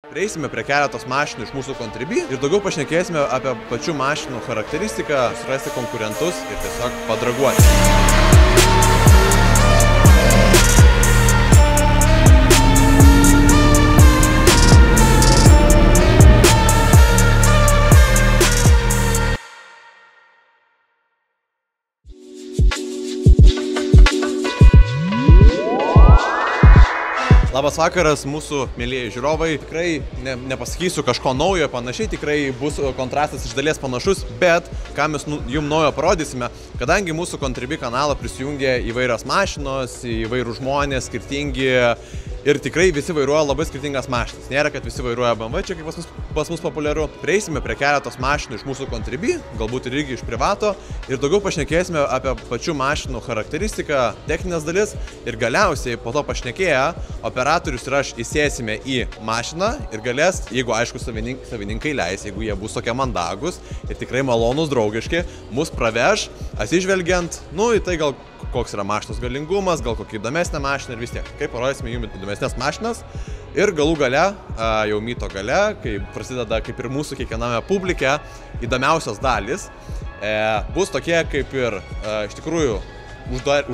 Prieisime prie keletos mašinų iš mūsų Contribui ir daugiau pašnekėsime apie pačių mašinų charakteristiką, surasti konkurentus ir tiesiog padraguoti. Labas vakaras, mūsų mėlyjeji žiūrovai. Tikrai nepasakysiu kažko naujo, panašiai, tikrai bus kontrastas iš dalies panašus, bet ką mes jums naujo parodysime, kadangi mūsų Contribui kanalą prisijungia įvairios mašinos, įvairūs žmonės, skirtingi ir tikrai visi vairuoja labai skirtingas mašinas. Nėra, kad visi vairuoja BMW, čia kaip pas mus populiaru. Prieisime prie keletos mašinų iš mūsų Contribui, galbūt irgi iš privato, ir daugiau pašnekėsime apie pačių mašinų charakteristiką, techninės dalis ir galiausiai po to pašnekėję, operatorius ir aš įsėsime į mašiną ir galės, jeigu aišku savininkai leis, jeigu jie bus tokie mandagus ir tikrai malonus, draugiški, mus praveš, atsižvelgiant, į tai gal koks yra mašinos galingumas, gal kokia įdomesnė mašina ir vis tiek. Kaip parodysime jums įdomesnės mašinas ir galų gale, jau myto gale, kai prasideda kaip ir mūsų kiekviename publike, įdomiausios dalis, bus tokie kaip ir iš tikrųjų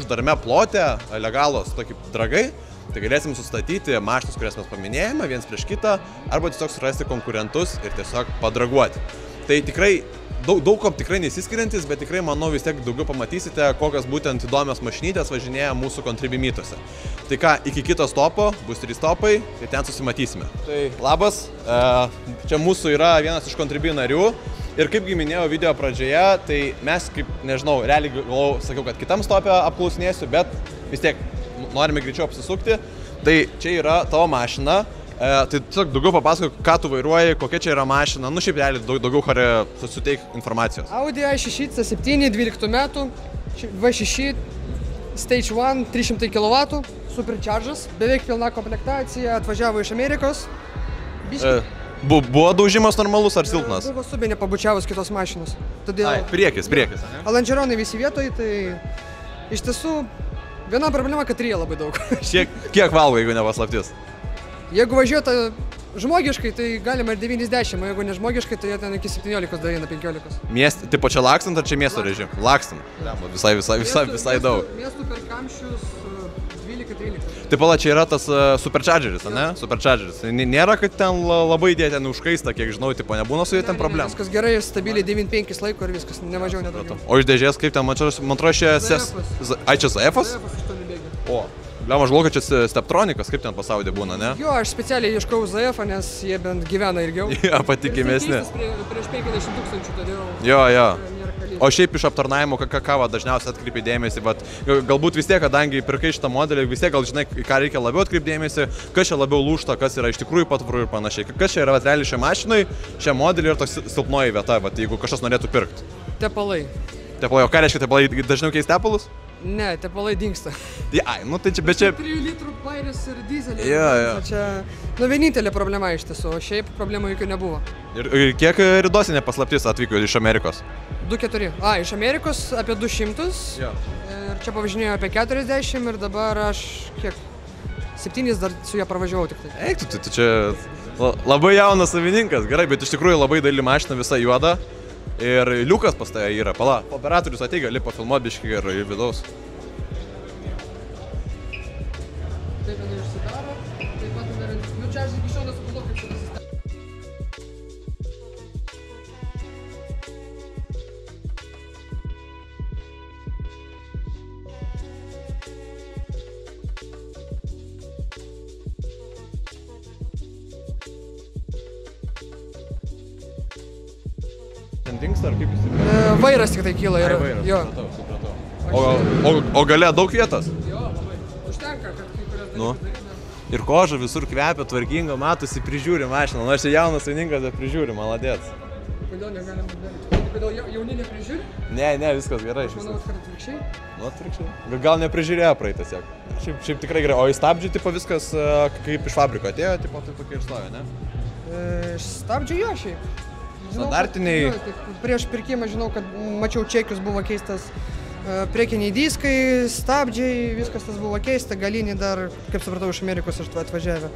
uždarame plote, legalos tokie dragai, tai galėsim sustatyti mašinas, kurias mes paminėjome, viens prieš kitą, arba tiesiog surasti konkurentus ir tiesiog padraguoti. Tai tikrai daug ko tikrai nesiskiriantis, bet tikrai manau vis tiek daugiau pamatysite, kokios būtent įdomios mašinytės važinėja mūsų Contribui mytuose. Tai ką, iki kito stopo, bus 3 stopai ir ten susimatysime. Tai labas, čia mūsų yra vienas iš Contribui narių ir kaipgi minėjau video pradžioje, tai mes kaip, nežinau, realiai sakiau, kad kitam stopę apklausinėsiu, bet vis tiek norime greičiau apsisukti. Tai čia yra tavo mašina. Tai tiesiog daugiau papasakok, ką tu vairuoji, kokia čia yra mašina, šiaip realiai daugiau suteik informacijos. Audi A6 C7 12 metų, V6, Stage 1, 300 kW, superchargers, beveik pilna komplektacija, atvažiavo iš Amerikos. Buvo daužimas normalus ar silpnas? Buvo subinė pabučiavus kitos mašinos. Priekis. Alangeronai visi vietoj, tai iš tiesų viena problema, kad ryja labai daug. Kiek valgo, jeigu nepaslaptis? Jeigu važiuota žmogiškai, tai galima ir 90, o jeigu nežmogiškai, tai jie ten iki 17 daina 15. Tipo čia lakstant ar čia miesto režimu? Lakstant. Visai daug. Miestų per kamščius 12-13. Tai pala, čia yra tas superchargeris, ne? Superchargeris. Nėra, kad ten labai dėja ten užkaista, kiek žinau, tipo nebūna su jie ten problemų. Viskas gerai, stabiliai 9-5 laiko ir viskas, nemažiau nedaugiau. O iš dėžės kaip ten, man atrodo, čia čia ZF-as? O. Liama, žinau, kad čia Steptronikas, kaip ten pasaulyje būna, ne? Jo, aš specialiai ieškau ZF, nes jie bent gyvena ilgiau. Jo, patikimesni. Prieš 50 000, todėl... Jo. O šiaip iš aptarnavimo, ką dažniausiai atkreipi dėmesį, galbūt vis tiek, kadangi pirkai šitą modelį, vis tiek gal žinai, ką reikia labiau atkreipti dėmesį, kas čia labiau lūžta, kas yra iš tikrųjų patvaru ir panašiai. Kas čia yra realiai šią mašinai, šią modelį ir toks silpnoji vieta, jeigu kažkas norėtų pirkti. Tepalai. O ką reiškia tepalai? Dažniau keis tepalus? Ne, tepalai dingsta. Tai čia, bet čia... 3 litrų pairis ir dizelis. Jo. Čia, vienintelė problema iš tiesų, o šiaip problemų jokių nebuvo. Ir kiek ridosinė paslaptis atvyko iš Amerikos? 2-4. Iš Amerikos apie 200. Jo. Ir čia pavažinėjau apie 40 ir dabar aš kiek? 7 dar su ją pravažiavau tik tai. Eik, tu čia labai jaunas savininkas, gerai, bet iš tikrųjų labai daili mašina, visa juoda. Ir liukas pas tai yra, pala, operatorius atei, gali pafilmuoti biškį ir vidaus. Taip, jinai užsidaro, taip pat čia aš iki šiol nesupratau, kaip šitą sistemą. Ten dingsta ar kaip jis? Vairas tik tai kyla ir... Jo. Supratau. O gale daug vietos? Jo, labai. Užtenka, kad kai kurias dalykas. Ir koža visur kvepia, tvarkinga, matosi, prižiūri mašiną. Aš čia jaunas savininkas, bet prižiūri, maladėts. Kodėl negalim daryti? Kodėl jauni neprižiūri? Ne, viskas gerai. Aš manau, kad atvirkščiai. Atvirkščiai. Gal neprižiūrėjo praeitą sek. Šiaip tikrai gerai. O į stabdžių tipo viskas kaip iš fabriko atėjo, tipo tai tokie ir stovė, ne? Iš stabdžių jo šiaip. Standartiniai. Prieš pirkimą žinau, kad mačiau čekius buvo keistas priekiniai diskai, stabdžiai, viskas tas buvo keista, galiniai dar, kaip supratau, iš Amerikos atvažiavę.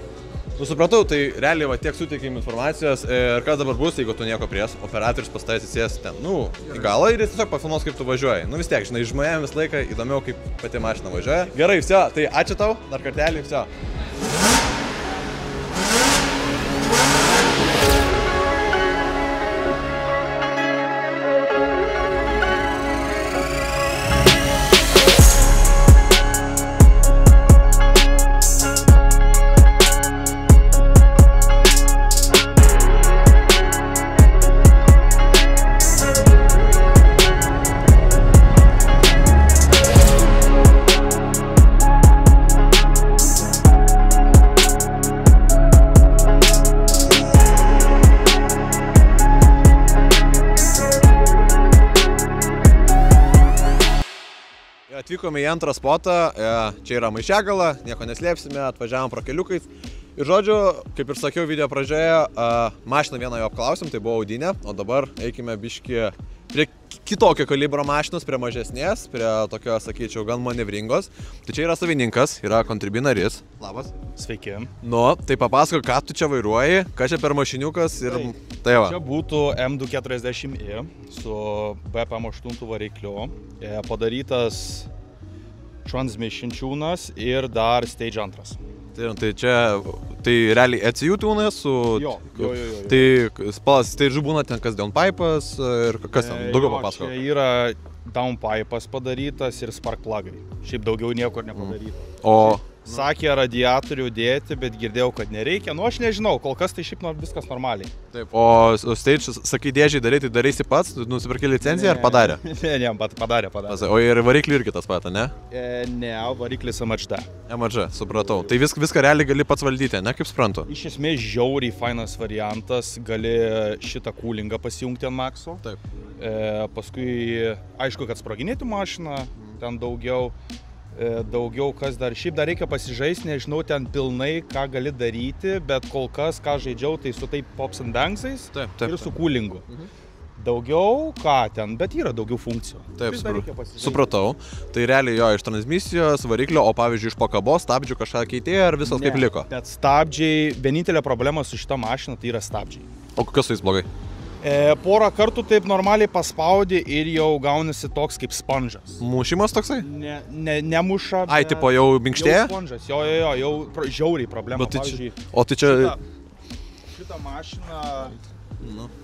Nu, supratau, tai realiai va tiek suteikėm informacijos ir kas dabar bus, jeigu tu nieko prieš, operatorius pas tavęs įsės ten, nu, į galą ir jis tiesiog pafilmuos, kaip tu važiuoji. Nu vis tiek, žinai, žmonėms visą laiką įdomiau, kaip pati mašina važiuoja. Gerai, viso, tai ačiū tau, dar kartelį, viso. Atvykome į antrą spotą, čia yra Maišiagala, nieko neslėpsime, atvažiavom pro keliukais. Ir žodžiu, kaip ir sakiau video pradžioje, mašiną vieną jo apklausim, tai buvo Audinė, o dabar eikime biški prie kitokio kalibro mašinos, prie mažesnės, prie tokio, sakyčiau, gan manevringos. Tai čia yra savininkas, yra Contribui narys. Labas. Sveiki. Nu, tai papasakok, ką tu čia vairuoji, ką čia per mašiniukas ir tai va. Čia būtų M240i su BPM8 varikliu, padarytas transmission tunas ir dar stage 2. Tai čia, tai realiai ECU tunas su... Jo. Tai spalas stage būna ten kas downpipe'as ir kas ten, daugiau papasakok. Čia yra downpipe'as padarytas ir spark plugai. Šiaip daugiau niekur nepadaryta. O... Sakė radiatorių dėti, bet girdėjau, kad nereikia. Nu, aš nežinau, kol kas tai šiaip viskas normaliai. Taip, o stage, sakai, dėžiai darai, tai darysi pats, nusipirkai licenciją ar padarė? Ne, padarė. O ir variklį irgi tas pat, ne? Ne, variklis MHD. MHD, supratau. Tai viską realiai gali pats valdyti, ne, kaip suprantu? Iš esmės žiauriai fainas variantas, gali šitą coolingą pasijungti ant Maxo. Taip. Paskui, aišku, kad sproginėtų mašiną, ten daugiau kas dar. Šiaip dar reikia pasižaisti, nežinau ten pilnai, ką gali daryti, bet kol kas, ką žaidžiau, tai su taip pops and banksais ir su coolingu. Daugiau ką ten, bet yra daugiau funkcijų. Taip, supratau. Tai realiai jo iš transmisijos, variklio, o pavyzdžiui iš pakabos, stabdžių kažką keitė ar visas kaip liko? Bet stabdžiai, vienintelė problema su šita mašina tai yra stabdžiai. O kas su jais blogai? Porą kartų taip normaliai paspaudi ir jau gaunasi toks kaip sponžas. Mušimas toksai? Nemuša. Ai, tipo jau minkštėja? Jau sponžas, jau žiauriai problema. O tai čia... Šitą mašiną...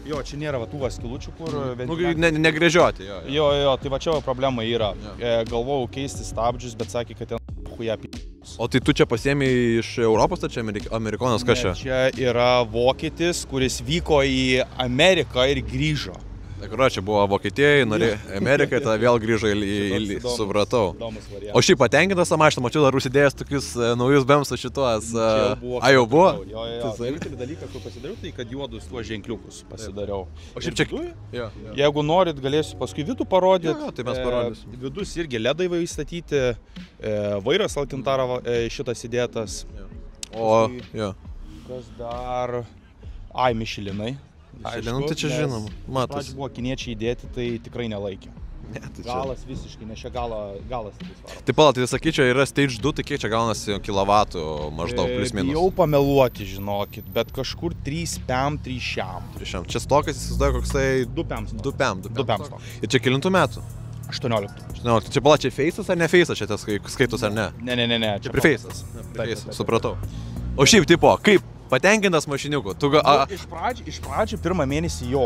Jo, čia nėra va tų skilučių, kur... Negrėžioti, jo. Jo, tai va čia problema yra. Galvojau keisti stabdžius, bet sakė, kad ten chuja p***. O tai tu čia pasiėmei iš Europos, ar čia amerikonas kas čia? Čia yra vokietis, kuris vyko į Ameriką ir grįžo. Tai čia buvo Vokietijai, Amerikai, tada vėl grįžo į supratau. O šiaip patenkintas tą mašiną, mačiau dar užsidėjęs tokius naujus BEMS šituos. A, jau buvo? Jo. Vienintelį dalyką, kur pasidariau, tai kad juodus tuos ženkliukus pasidariau. O šiaip čia... Jeigu norit, galėsiu paskui vidų parodyti. Jo, tai mes parodysim. Vidus irgi ledai įstatyti, vairas Alcantara šitas įdėtas. O, jo. Kas dar... Ai, Michelinai. Aišku, tai čia žinom, matos. Pradžių buvo kiniečiai įdėti, tai tikrai nelaikė. Ne, tai čia... Galas visiškai, nes čia galas tik svaro. Tai pala, tai sakyčiau, yra stage 2, tai kiek čia gaunasi kilavatų maždaug plus minus? Jau pameluoti, žinokit, bet kažkur 3 PM, 3 šiam. Čia stokas, įsivaizduoju, koksai... 2 PM. 2 PM. 2 PM stokas. Ir čia kilintų metų? 18. Čia pala, čia face'as ar ne face'as, čia tas skaitus ar ne? Ne. Čia prie face'as, supratau. O šiaip, tipo, kaip? Patenkintas mašiniuku. Iš pradžių pirmą mėnesį jo,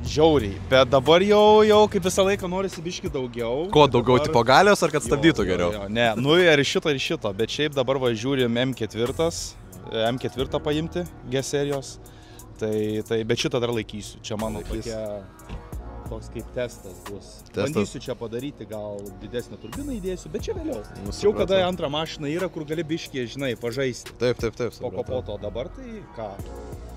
žiauriai, bet dabar jau kaip visą laiką norisi biški daugiau. Ko daugiau, tipo galios ar kad stabdytų geriau? Ne, nu ir šito, bet šiaip dabar važiuojam M4 paimti G serijos, bet šitą dar laikysiu, čia mano tokia... Toks kaip testas bus. Bandysiu čia padaryti, gal didesnę turbiną įdėsiu, bet čia vėliau. Jau kada antra mašina yra, kur gali biškį, žinai, pažaisti. Taip. Po kapoto dabar tai ką?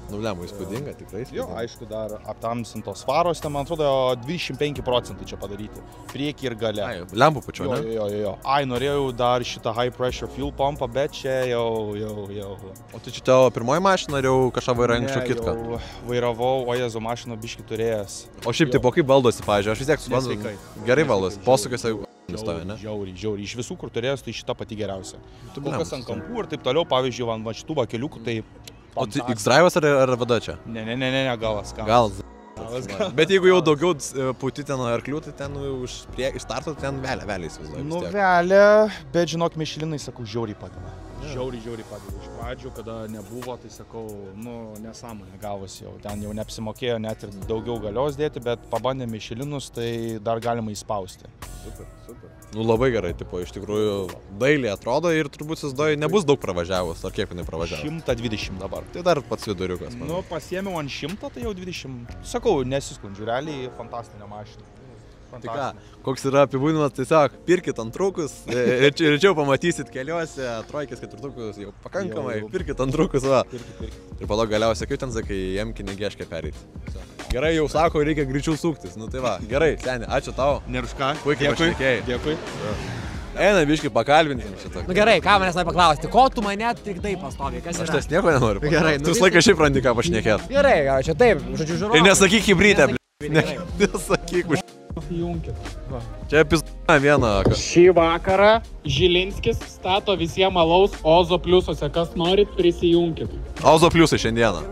Nulemų įspūdinga, tikrai. Jo, aišku, dar aptamsintos faros, ten, man atrodo, 25% čia padaryti. Priekį ir gale. Ai, lempų pačiu, ne? Jo. Ai, norėjau dar šitą high pressure fuel pumpą, bet čia jau. O tai čia tavo pirmoji mašina, ar jau kažką vairavai anksčiau kitką? Jau vairavau, o jezu mašiną biškį turėjęs. O šiaip tipo kaip valdosi, pavyzdžiui, aš vis tiek suprantu. Gerai valdosi, posūkis jau stovi, ne? Žiauriai. Iš visų, kur turėjęs, tai šita pati geriausia. Kol kas ant kampų ir taip toliau, pavyzdžiui, va šitų keliukų, tai O tai X-Drive'as ar VD čia? Ne, galas. Gal. Bet jeigu jau daugiau puti ten arklių, tai ten iš starto ten vėliai įsivaizduoju. Nu, vėliai, bet žinok, Michelinai, sakau, žiauriai padeda. Žiauriai padeda. Iš pradžių, kada nebuvo, tai sakau, nesąmonė gavosi jau. Ten jau neapsimokėjo net ir daugiau galios dėti, bet pabandė Michelinus, tai dar galima įspausti. Super. Nu, labai gerai, tipo, iš tikrųjų dailiai atrodo ir turbūt įsivaizduoju, nebus daug pravažiavus, ar kiek jinai pravažiavo? 120 dabar. Tai dar pats viduriukas. Nu, pasiėmiau ant 100, tai jau 20. Sakau, nesiskundžiu, realiai fantastinė mašina. Tai ką, koks yra apibūdinimas, tiesiog pirkit antrukus, rečiau pamatysit keliuose, trojkės, ketvirtukus, jau pakankamai, pirkit antrukus, va. Ir po to galiausiai, kaip ten sakai, jemkinį geškę pereiti. Gerai, jau sako, reikia greičiau suktis, nu tai va, gerai, seni, ačiū tau. Neruška, puikiai pašnekėjai. Dėkui. Eina, biškai, pakalbinsim šitą. Nu gerai, ką manęs nori paklausti, ko tu mane tik taip pastovi, kas yra? Aš tas nieko nenoriu. Gerai, tu visą laiką šiaip randi ką pašnekėt. Gerai, čia taip, žodžiu, žiūrovai. Ir nesakyk hibrytę, nesakyk už... Čia pizda viena. Šį vakarą Žilinskis stato visiems alaus Ozo pliusuose. Kas norit, prisijunkit. Ozo pliusai šiandieną.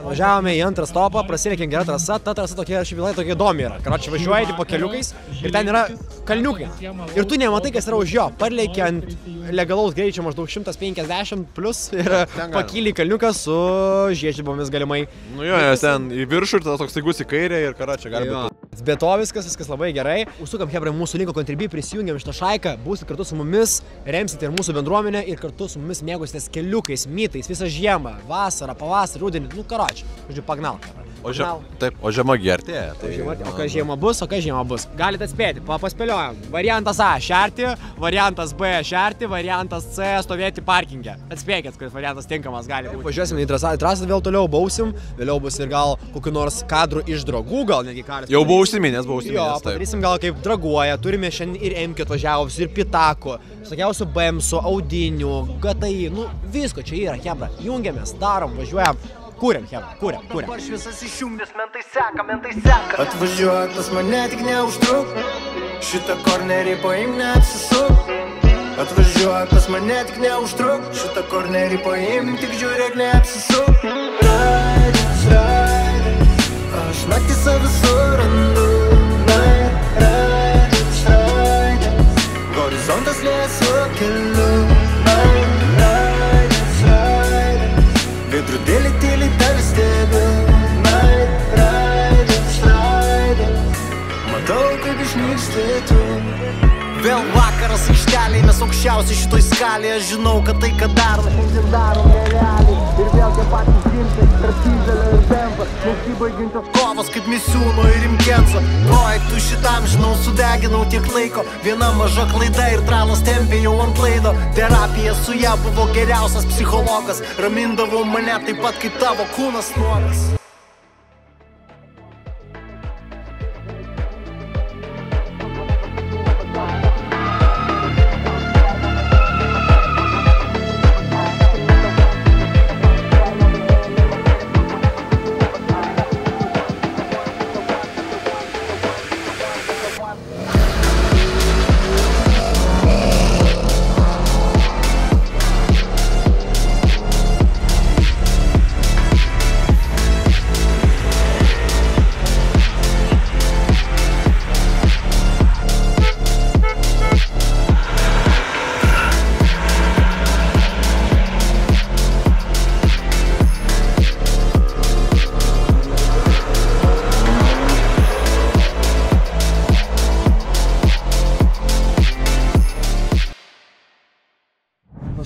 Važiavome į antrą stopą, prasilėkėm gerą trasą, ta trasa tokia šivilai tokia įdomi yra. Karočiui važiuoji po keliukais ir ten yra kalniukai. Ir tu nematai, kas yra už jo. Parlėki ant legalaus greičio maždaug 150 plus ir pakyli kalniuką su žiežibomis galimai. Nu jo, nes ten į viršų ir tada toks staigus į kairę ir karočiui gali būti. Be to viskas labai gerai. Užsukam hebrai mūsų linko Contribui, prisijungiam šitą šaiką, būsit kartu su mumis, remsite ir mūsų bendruomenę ir kartu su mumis mėgausitės keliukais, mitais, visą žiemą, vasarą, pavasarį, rudenį, nu karočiui, žodžiu, pagnal. Taip, o žiema gertėja. O kas žiema bus, galite atspėti, paspėliojam. Variantas A - šerti, variantas B - šerti, variantas C - stovėti parkinge. Atspėkit, kuris variantas tinkamas gali būti. Važiuosime į trasą, vėl toliau bausim, vėliau bus ir gal kokiu nors kadru iš dragų, gal netgi karas. Jau buvau užsiminęs, Jo, padarysim gal kaip draguoja, turime šiandien ir M4 atvažiavus, ir Pitako, sakiausių BMSų, Audinių, GTI, nu visko čia yra, hebra, jungiamės, darom, važiuojam. Kūrėm, hebra, kūrėm. Dabar šviesas išjungęs, mentai seka. Atvažiuok pas mane, tik neužtruk. Šitą kornerį paim, neapsisuk. Atvažiuok pas mane, tik neužtruk. Šitą kornerį paim, tik žiūrėk, neapsisuk. Raidis, aš naktį savį surandu. Raidis, horizontas lėsu keliu. Veidrodėlį tyliai tave stebiu. Matau, kaip išnyksti tu. Vėl vakaras aikštelėj, mes aukščiausiai šitoj skalėje. Žinau, kad tai, ką darom, šiandien darom nerealiai. Ir vėl tie patys gimtai, tarp Dizelio ir Bemba. Nesibaigiančios kovos kaip Misiūno ir Imkenso. Projektų šitam, žinau, sudeginau tiek laiko. Viena maža klaida ir tralas tempė jau ant laido. Terapija su ja buvo geriausias psichologas. Ramindavo mane taip pat kaip tavo kūnas nuogas.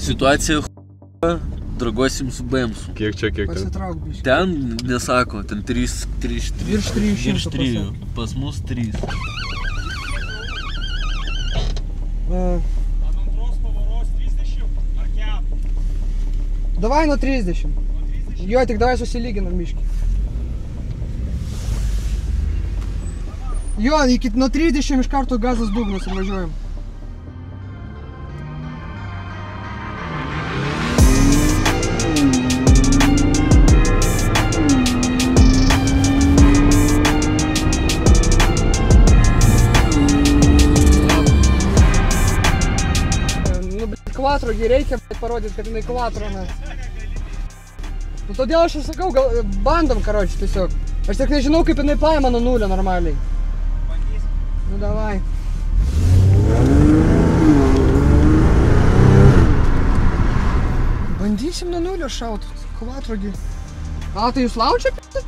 Situacija dragosim su BMSu. Kiek čia? Pasitrauk biškai. Ten nesako, ten 3. Virš 300 pas mus 3. Antros pavaros 30 ar 4? Davai nuo 30. Jo, tik davai susilyginam biškai. Jo, nuo 30 iš karto gazas dugnas ir važiuojam. Kvatrogi reikia parodyti, kad jinai kvatrona. Nu, todėl aš ir sakau, gal bandom, karoči, tiesiog. Aš tik nežinau, kaip jinai paima nuo nulio normaliai. Bandysim. Nu, davai. Bandysim nuo nulio šaut, kvatrogi. A, tai jūs laučia, p***?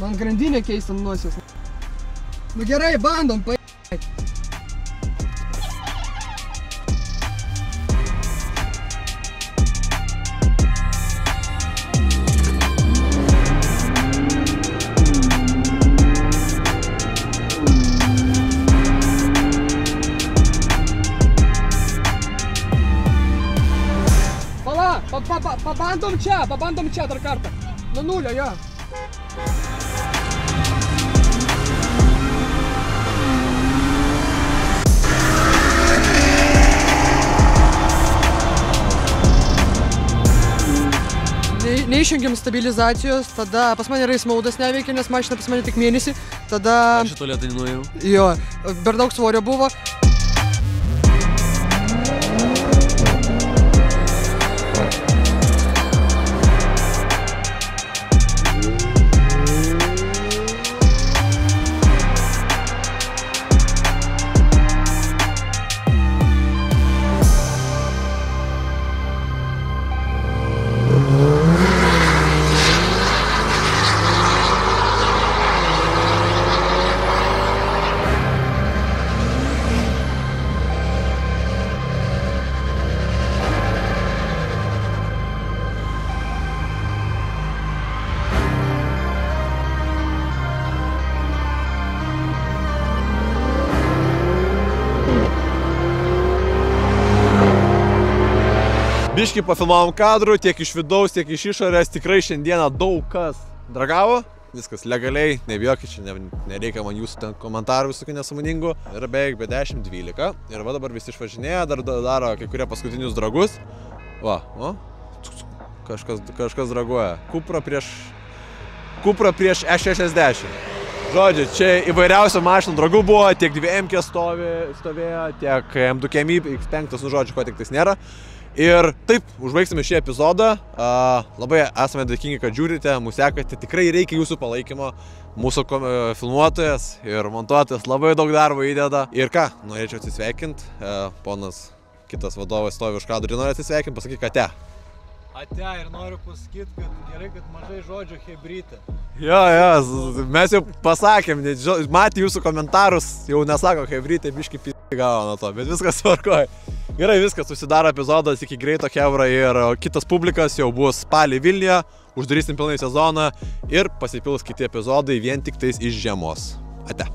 Man grandinė keista nosies. Nu gerai, bandom, p***. Pabandom čia dar kartą. Nuo nulio, jo. Neišjungiam stabilizacijos, tada pas mane race maudas neveikia, nes mašina pas mane tik mėnesį. Tada... Aš šito lėtai nuėjau. Jo, per daug svorio buvo. Biškį pafilmavom kadrų, tiek iš vidaus, tiek iš išorės. Tikrai šiandieną daug kas dragavo. Viskas legaliai, nebijokit, čia nereikia man jūsų ten komentarų visokių nesąmoningų. Yra beveik be 10-12. Ir va dabar visi išvažinėja, dar daro kai kurie paskutinius dragus. Va, o? Kažkas draguoja. Cupra prieš E60. Žodžiu, čia įvairiausių mašinų dragų buvo, tiek 2M stovėjo, tiek M2 X5, nu žodžiu, ko tik tais nėra. Ir taip, užbaigsime šį epizodą. Labai esame dėkingi, kad žiūrite, mūsų sekate. Tikrai reikia jūsų palaikymo. Mūsų filmuotojas ir montuotojas labai daug darbo įdeda. Ir ką, norėčiau atsisveikinti. Ponas kitas vadovas stovi už kadrų ir nori atsisveikinti, pasakyk, kad te. Ate ir noriu pasakyti, kad gerai, kad mažai žodžių hebrytė. Jo, mes jau pasakėm, matė jūsų komentarus, jau nesako hebrytė, biški p***y gavo nuo to, bet viskas tvarkoja. Gerai, viskas, susidaro epizodas iki greito chebra ir kitas publikas jau bus spalį Vilniuje, uždarysim pilnai sezoną ir pasipils kiti epizodai vien tik tais iš žiemos. Ate.